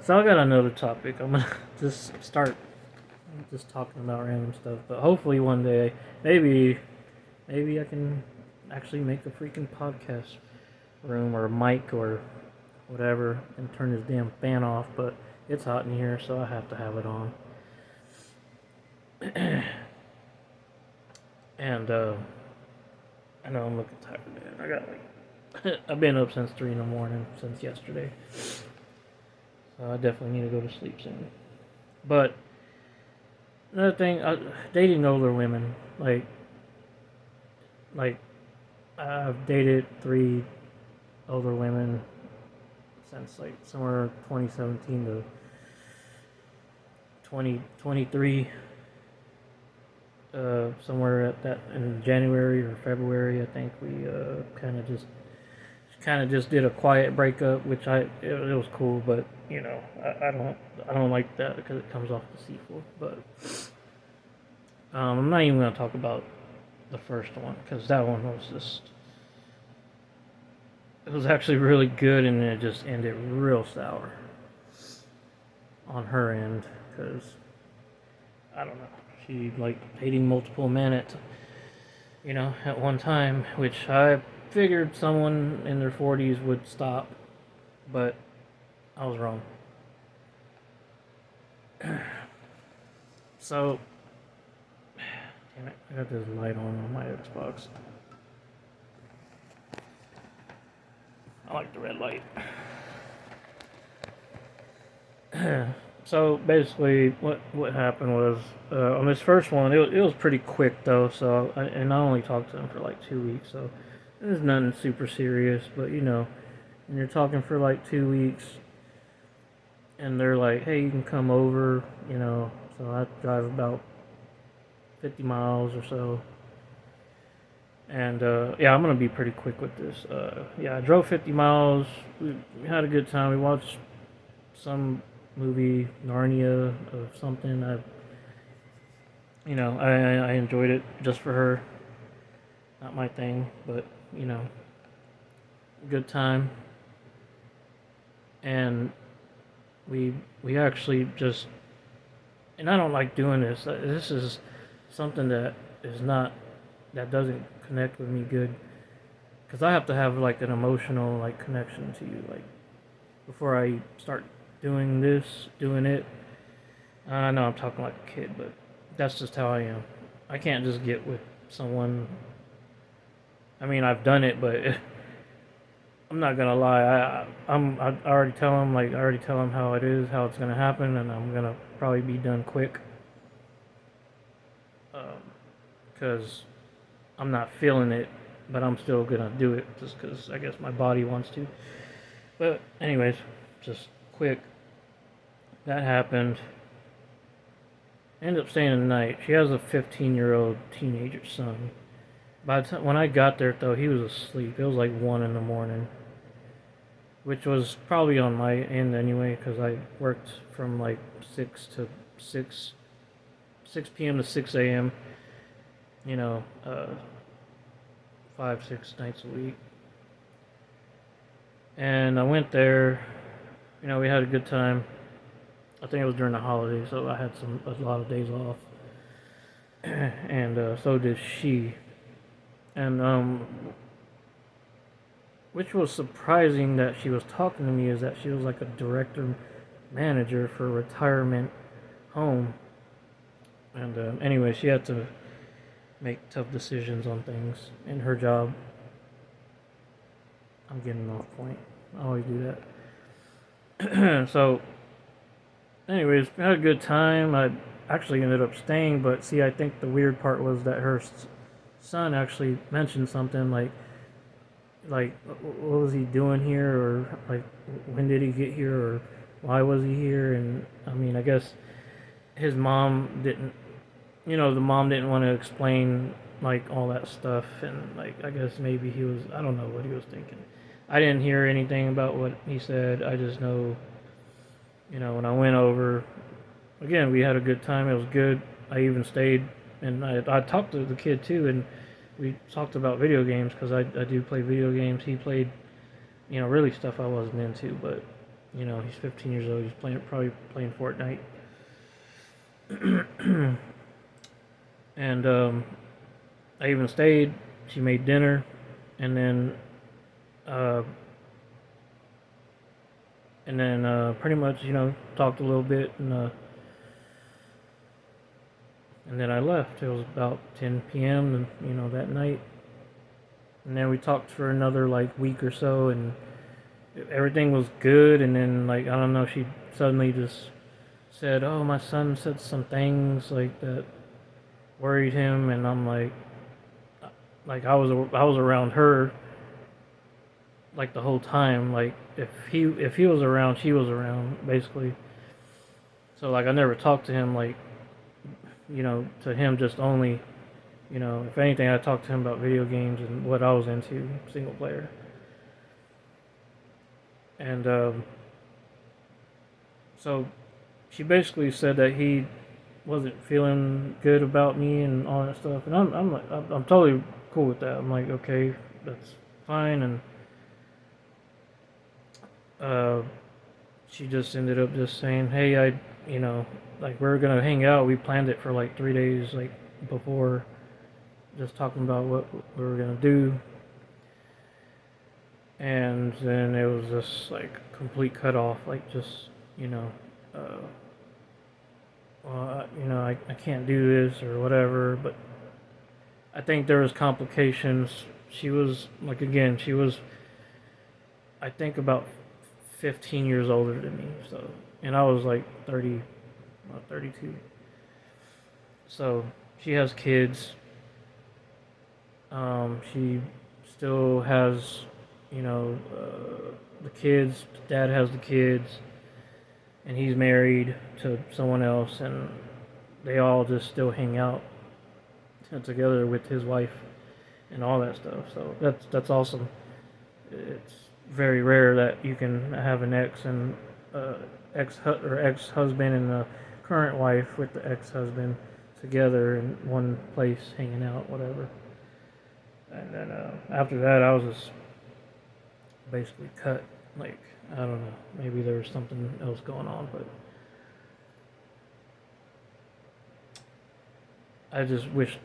So I got another topic. I'm gonna just start just talking about random stuff. But hopefully one day, maybe, maybe I can actually make a freaking podcast room or a mic or whatever and turn this damn fan off. But it's hot in here, so I have to have it on. And I know I'm looking tired, man. I got like I've been up since 3 in the morning since yesterday, so I definitely need to go to sleep soon. But another thing, dating older women, like I've dated 3 older women since like somewhere 2017 to 2023, somewhere at that in January or February. I think we kind of just did a quiet breakup, which it was cool, but I don't like that because it comes off deceitful. But I'm not even gonna talk about the first one because that one was just it was actually really good, and it just ended real sour on her end because I don't know, she like dating multiple men at one time, which I figured someone in their 40s would stop, but I was wrong. So, damn it, I got this light on my Xbox. I like the red light. So basically, what happened was on this first one, it was pretty quick though. So and I only talked to them for like 2 weeks, so it was nothing super serious. But when you're talking for like 2 weeks, and they're like, "Hey, you can come over," so I drive about 50 miles or so. And yeah, I'm gonna be pretty quick with this. Yeah, I drove 50 miles. We had a good time. We watched some movie, Narnia or something. I enjoyed it just for her. Not my thing, but good time. And we actually just, and I don't like doing this. This is something that doesn't connect with me good because I have to have like an emotional like connection to you like before I start doing it. I know I'm talking like a kid, but that's just how I am. I can't just get with someone. I mean, I've done it, but I'm not gonna lie. I already tell him how it is, how it's gonna happen, and I'm gonna probably be done quick. Because I'm not feeling it, but I'm still gonna do it just because I guess my body wants to. But anyways, just quick. That happened. Ended up staying the night. She has a 15-year-old teenager son. By the time when I got there, though, he was asleep. It was like 1 in the morning, which was probably on my end anyway, because I worked from like 6 p.m. to 6 a.m. You know, 5, 6 nights a week. And I went there. We had a good time. I think it was during the holidays, so I had a lot of days off, and so did she. And which was surprising that she was talking to me is that she was like a director manager for a retirement home. And anyway, she had to make tough decisions on things in her job. I'm getting off point. I always do that. So anyways, we had a good time. I actually ended up staying, but see, I think the weird part was that her son actually mentioned something like what was he doing here, or like when did he get here, or why was he here? And I mean, I guess his mom didn't, the mom didn't want to explain like all that stuff, and like I guess maybe I don't know what he was thinking. I didn't hear anything about what he said. I just know. When I went over, again, we had a good time. It was good. I even stayed, and I talked to the kid too, and we talked about video games because I do play video games. He played, really stuff I wasn't into, but You know, he's 15 years old. He's probably playing Fortnite. And I even stayed. She made dinner, and then uh, pretty much, you know, talked a little bit, and then I left. It was about 10 p.m. and you know that night, and then we talked for another like week or so, and everything was good. And then like I don't know, she suddenly just said, "Oh, my son said some things like that worried him," and I'm like I was around her like the whole time. Like if he was around, she was around basically. So like I never talked to him like, you know, to him just only, you know, if anything I talked to him about video games and what I was into, single player. And so she basically said that he wasn't feeling good about me and all that stuff, and I'm like I'm totally cool with that. I'm like, okay, that's fine. And uh, she just ended up just saying, hey, you know, like we are gonna hang out. We planned it for like 3 days, like before, just talking about what we were gonna do, and then it was just like complete cut off, like just, you know, uh, well, you know, I can't do this or whatever. But I think there was complications. She was like, again, she was, I think, about 15 years older than me. So, and I was like 30, about 32. So she has kids. She still has, you know, the kids. Dad has the kids, and he's married to someone else, and they all just still hang out together with his wife and all that stuff. So that's awesome. It's very rare that you can have an ex and ex husband and a current wife with the ex husband together in one place hanging out, whatever. And then after that, I was just basically cut. Like I don't know, maybe there was something else going on, but I just wish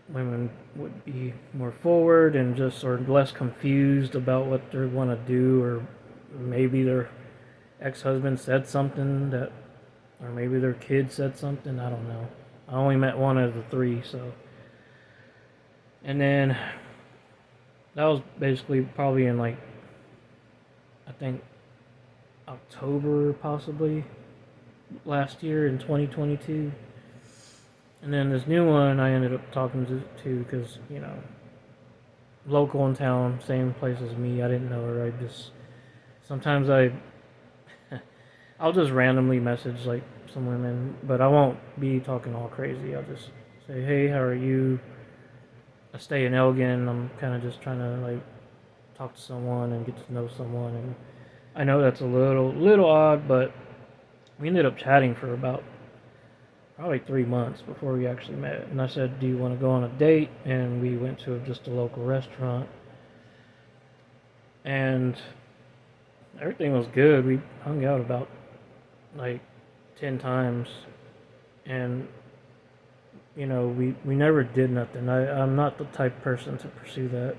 women would be more forward and just sort of less confused about what they want to do, or maybe their ex-husband said something that, or maybe their kid said something. I don't know. I only met one of the three, so. And then that was basically probably in like, I think October possibly last year in 2022. And then this new one I ended up talking to because, you know, local in town, same place as me. I didn't know her. I just sometimes I'll just randomly message like some women, but I won't be talking all crazy. I'll just say, "Hey, how are you?" I stay in Elgin. I'm kind of just trying to like talk to someone and get to know someone, and I know that's a little odd, but we ended up chatting for about probably 3 months before we actually met. And I said, "Do you want to go on a date?" And we went to just a local restaurant, and everything was good. We hung out about like 10 times, and you know, we never did nothing. I'm not the type of person to pursue that,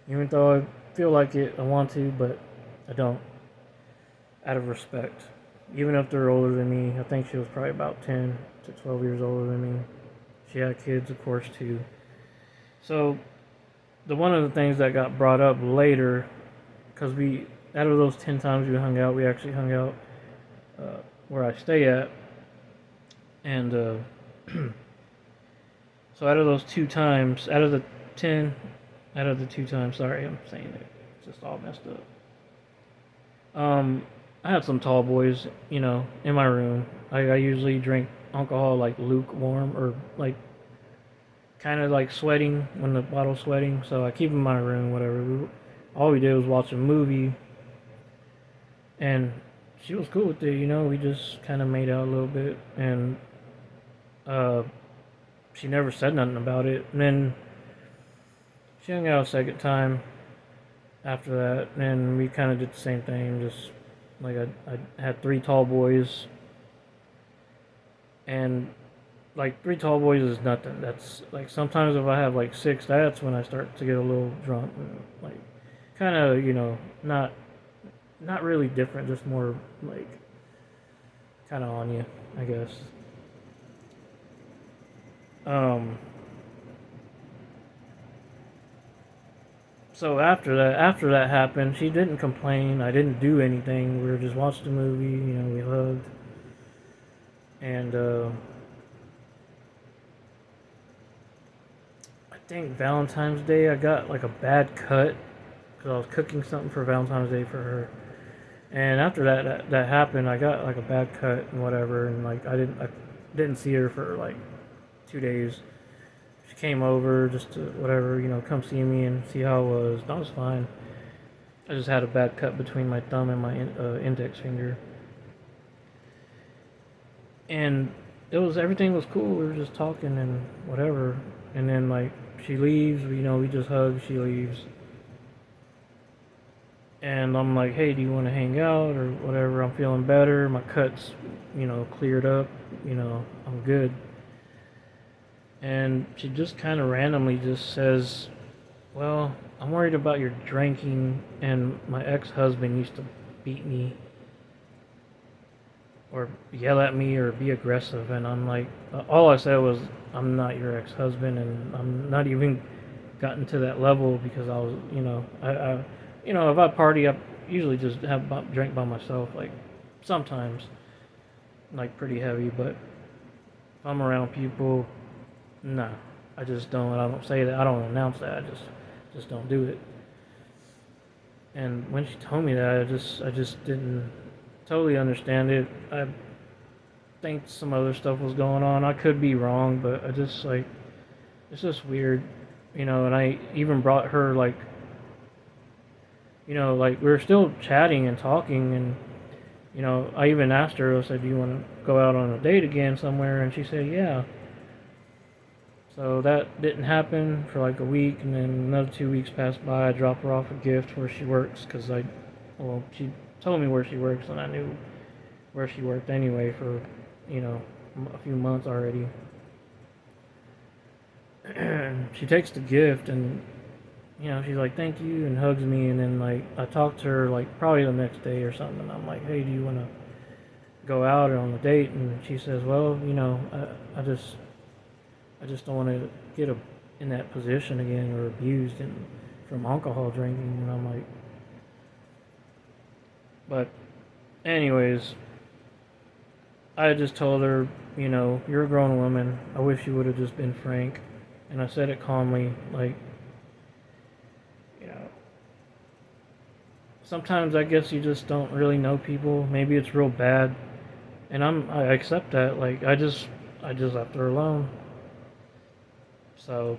even though I feel like it. I want to, but I don't, out of respect. Even if they're older than me, I think she was probably about 10 to 12 years older than me. She had kids, of course, too. So the one of the things that got brought up later, because we, out of those 10 times we hung out, we actually hung out where I stay at. And so out of those 2 times, out of the 10, out of the 2 times, sorry, I'm saying it, it's just all messed up. I had some tall boys, you know, in my room. I usually drink alcohol like lukewarm, or like kind of like sweating when the bottle's sweating. So I keep them in my room, whatever. All we did was watch a movie, and she was cool with it. You know, we just kind of made out a little bit, and uh, she never said nothing about it. And then she hung out a second time after that, and we kind of did the same thing, just Like I had three tall boys, and like three tall boys is nothing. That's like sometimes if I have like six, that's when I start to get a little drunk and like kind of not really different, just more like kind of on you, I guess. Um, so after that happened, she didn't complain. I didn't do anything. We were just watched a movie. We hugged, and I think Valentine's Day I got like a bad cut because I was cooking something for Valentine's Day for her. And after that happened, I got like a bad cut and whatever, and like I didn't see her for like 2 days. She came over just to whatever, come see me and see how I was. That was fine. I just had a bad cut between my thumb and my index finger, and everything was cool. We were just talking and whatever, and then like she leaves. We just hug. She leaves, and I'm like, hey, do you want to hang out or whatever? I'm feeling better. My cuts, cleared up. I'm good. And she just kind of randomly just says, well, I'm worried about your drinking, and my ex-husband used to beat me or yell at me or be aggressive. And I'm like, all I said was, I'm not your ex-husband, and I'm not even gotten to that level because I was, if I party, I usually just have drink by myself, like sometimes, like pretty heavy. But if I'm around people, no, I just don't. I don't say that. I don't announce that. I just don't do it. And when she told me that, I just didn't totally understand it. I think some other stuff was going on. I could be wrong, but I just like it's just weird, And I even brought her like, like we were still chatting and talking, and I even asked her. I said, "Do you want to go out on a date again somewhere?" And she said, "Yeah." So that didn't happen for like a week, and then another 2 weeks passed by. I dropped her off a gift where she works because she told me where she works, and I knew where she worked anyway for, you know, a few months already. She takes the gift and, she's like, thank you, and hugs me, and then like I talked to her like probably the next day or something, and I'm like, hey, do you want to go out on a date? And she says, well, I just don't want to get in that position again or abused from alcohol drinking. And I'm like, but anyways, I just told her, you're a grown woman. I wish you would have just been frank. And I said it calmly, like, you know, sometimes I guess you just don't really know people. Maybe it's real bad, and I accept that. Like I just left her alone. So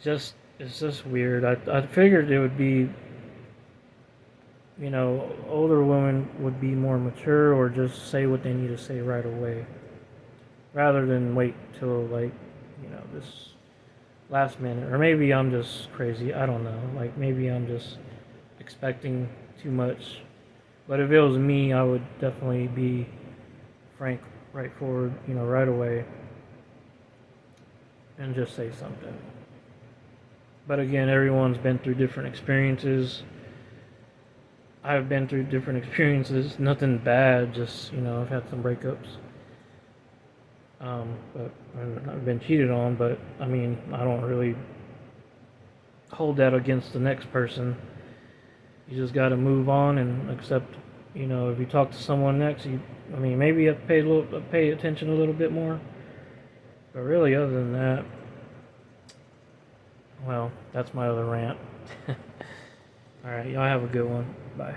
it's just weird. I figured it would be, older women would be more mature or just say what they need to say right away, rather than wait till like, this last minute. Or maybe I'm just crazy. I don't know. Like maybe I'm just expecting too much. But if it was me, I would definitely be frank, right forward, right away, and just say something. But again, everyone's been through different experiences. I've been through different experiences. Nothing bad, just, I've had some breakups. But I've been cheated on, but I mean, I don't really hold that against the next person. You just got to move on and accept, if you talk to someone next, maybe you have to pay attention a little bit more. But really, other than that, well, that's my other rant. All right, y'all have a good one. Bye.